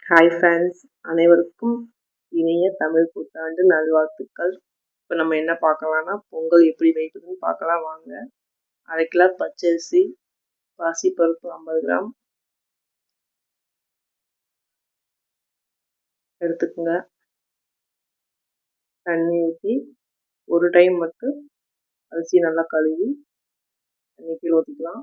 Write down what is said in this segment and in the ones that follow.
Hi friends, அனைவருக்கும் இனிய தமிழ் புத்தாண்டு நல்வாழ்த்துக்கள். இப்போ நம்ம என்ன பார்க்கலாம்னா, பொங்கல் எப்படி வைப்பதுன்னு பார்க்கலாம் வாங்க. 1/2 கிலோ பச்சரிசி, பாசிப்பருப்பு 50 கிராம் எடுத்துக்கோங்க. தண்ணி ஊற்றி ஒரு டைம் மட்டும் அரிசி நல்லா கழுவி தண்ணி கீழே ஊற்றிக்கலாம்.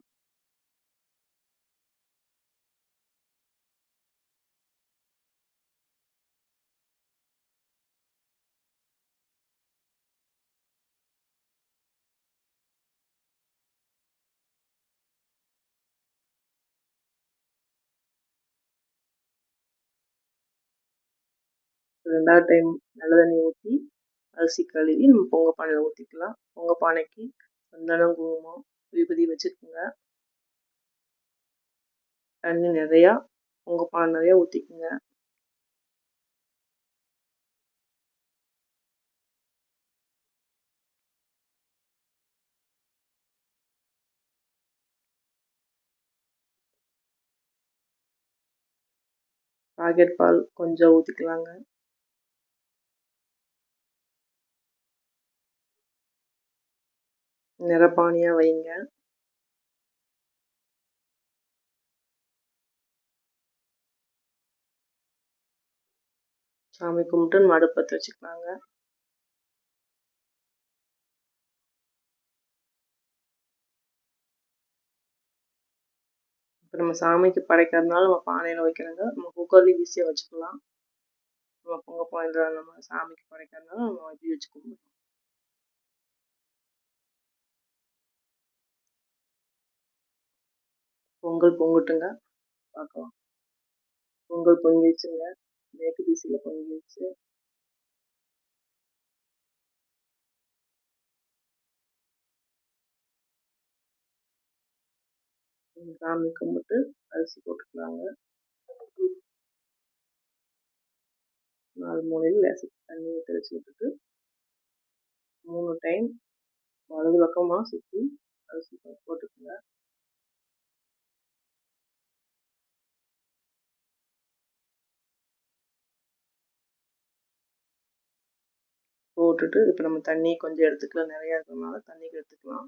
ரெண்டாவது டைம் நல்ல தண்ணி ஊற்றி அரிசி கழுவி நம்ம பொங்க பானையில் ஊற்றிக்கலாம். பொங்க பானைக்கு சந்தனம், குங்குமம், விபூதி வச்சுக்கோங்க. தண்ணி நிறையா பொங்க பானை நிறையா ஊற்றிக்குங்க. பாக்கெட் பால் கொஞ்சம் ஊற்றிக்கலாங்க. நிறப்பானியாக வைங்க. சாமி கும்பிட்டு நம்ம அடுப்பத்தை வச்சுக்கலாங்க. இப்போ நம்ம சாமிக்கு படைக்கிறதுனால நம்ம பானையில் வைக்கிறோங்க. நம்ம குக்கர்லேயும் ஈஸியாக வச்சுக்கலாம். நம்ம பொங்க பானையில் நம்ம சாமிக்கு படைக்கிறதுனால நம்ம இப்படி வச்சு கும்பிடுவோம். பொங்கல் பொங்கட்டுங்க, பார்க்கலாம். பொங்கல் பொங்கிடுச்சுங்க, மேற்கு திசையில் பொங்கிடுச்சு. சாமி கும்பிட்டு அரிசி போட்டுக்கலாங்க. 4 மூலையில் லேசாக தண்ணியை தெளிச்சு விட்டுட்டு 3 டைம் வலது பக்கமாக சுற்றி அரிசி போட்டுக்கோங்க. போட்டுட்டு இப்போ நம்ம தண்ணி கொஞ்சம் எடுத்துக்கலாம். நிறையா இருக்கிறதுனால தண்ணிக்கு எடுத்துக்கலாம்.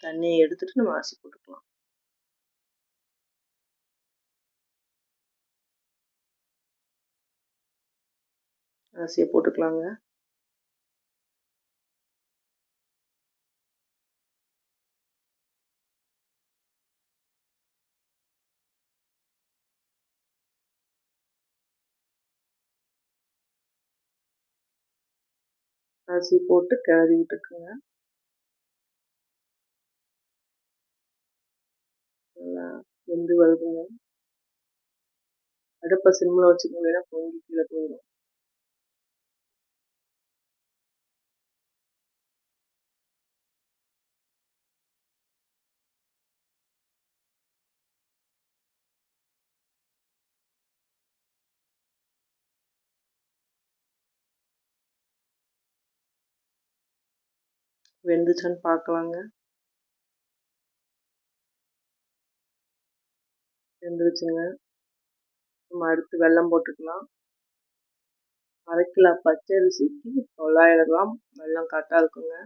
தண்ணியை எடுத்துட்டு நம்ம அரிசி போட்டுக்கலாம். அரிசியை போட்டுக்கலாங்க. அரிசி போட்டு கிளறி விட்டுக்குங்க. நல்லா வெந்து வருதுங்க. அடுப்பை சிம்மில் வச்சுக்கோங்க, இல்லைன்னா பொங்கி கீழே போயிடும். வெந்துச்சான்னு பார்க்கலாங்க. வெந்துருச்சுங்க. நம்ம அடுத்து வெல்லம் போட்டுக்கலாம். 1/2 கிலோ பச்சரிசிக்கு 900 கிராம் வெல்லம் கரெக்டாக இருக்குங்க.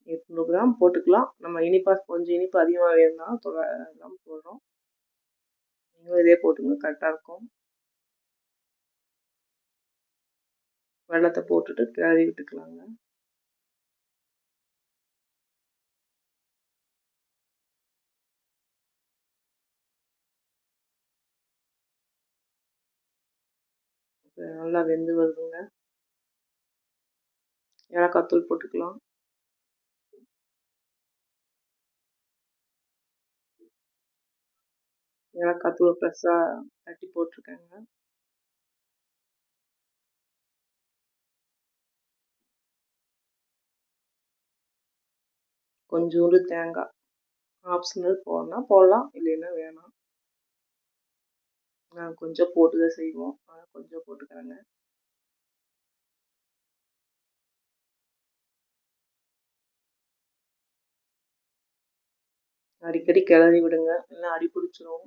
800 கிராம் போட்டுக்கலாம். நம்ம கொஞ்சம் இனிப்பு அதிகமாக வேணும்னாலும் 900 கிராம் போடுறோம். நீங்களும் இதே போட்டுங்க, கரெக்டாக இருக்கும். வெல்லத்தை போட்டுட்டு கிளறி விட்டுக்கலாங்க. நல்லா வெந்து வருதுங்க. ஏலக்காய் தூள் போட்டுக்கலாம். ஏலக்காய் தூள் ஃப்ரெஷ்ஷாக தட்டி போட்டிருக்கேங்க. கொஞ்சோண்டு தேங்காய் ஆப்ஷனல் போடலாம், இல்லைன்னா வேணாம். நான் கொஞ்சம் போட்டு தான் செய்வோம், அதனால் கொஞ்சம் போட்டுக்கிறேங்க. அடிக்கடி கிளறி விடுங்க, இல்லைன்னா அடி பிடிச்சிரும்.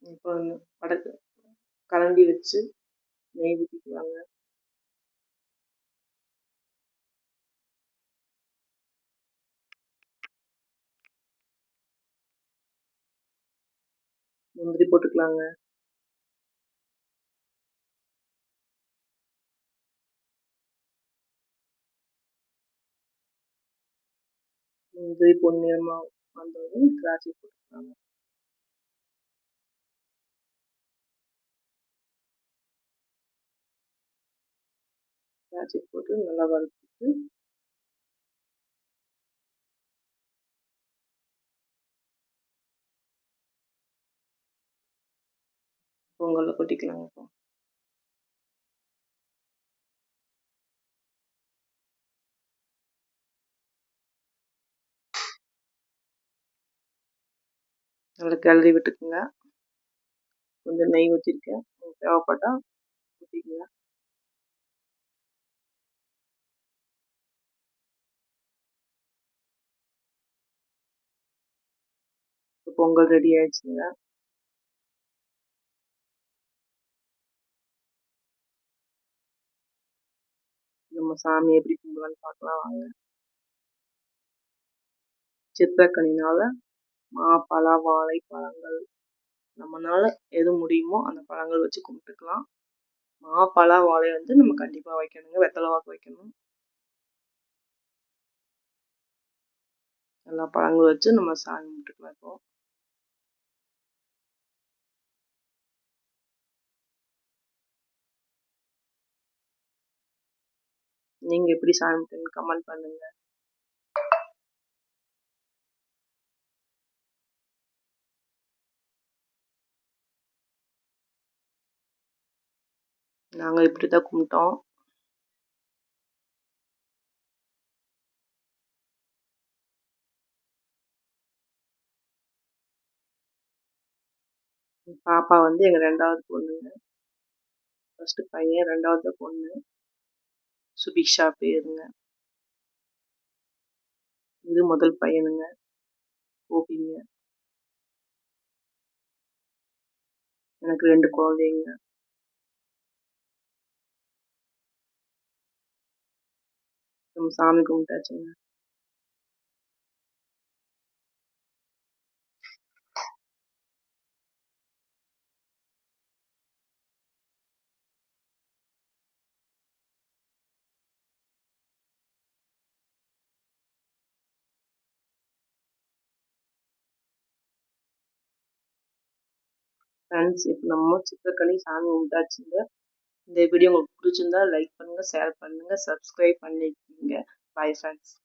இப்போ வடக்கு கரண்டி வச்சு நெய் ஊற்றிக்கலாங்க. முந்திரி போட்டுக்கலாங்க. முந்திரி பொன்னிறமா வந்தோடனே திராட்சை போட்டுக்கலாங்க. திராட்சை போட்டு நல்லா வறுத்துட்டு பொங்கல்ல கொட்டிக்கலாங்க. இப்போ நல்லா கிளறி விட்டுக்குங்க. கொஞ்சம் நெய் ஊற்றிருக்கேன், உங்களுக்கு தேவைப்பட்டா ஊற்றிக்கங்க. பொங்கல் ரெடி ஆயிடுச்சுங்க. நம்ம சாமி எப்படி கும்பிடலான்னு பார்க்கலாம் வாங்க. சித்திரக்கனினால மா, பலா, வாழை பழங்கள் நம்மனால எது முடியுமோ அந்த பழங்கள் வச்சு கும்பிட்டுக்கலாம். மா, பலா, வாழை வந்து நம்ம கண்டிப்பா வைக்கணுங்க. வெத்தலை வாக்கு வைக்கணும். எல்லா பழங்களும் வச்சு நம்ம சாமி கும்பிட்டுக்கலாம். இப்போ நீங்க எப்படி சாமி கும்பிட்டீங்கன்னு கமெண்ட் பண்ணுங்க. நாங்க இப்படிதான் கும்பிட்டோம். பாப்பா வந்து எங்க 2வது பொண்ணுங்க. ஃபர்ஸ்ட் பையன், 2வது பொண்ணு. சுபிக்ஷா பேருங்க. இது முதல் பையனுங்க, கோபிங்க. எனக்கு 2 குழந்தைங்க. நம்ம சாமி கும்பிட்டாச்சுங்க. ஃப்ரெண்ட்ஸ், இப்போ நம்ம சித்திரக்கனி சாமி கும்பிட்டாச்சுங்க. இந்த வீடியோ உங்களுக்கு பிடிச்சிருந்தா லைக் பண்ணுங்க, ஷேர் பண்ணுங்க, சப்ஸ்கிரைப் பண்ணிக்கோங்க. Bye friends.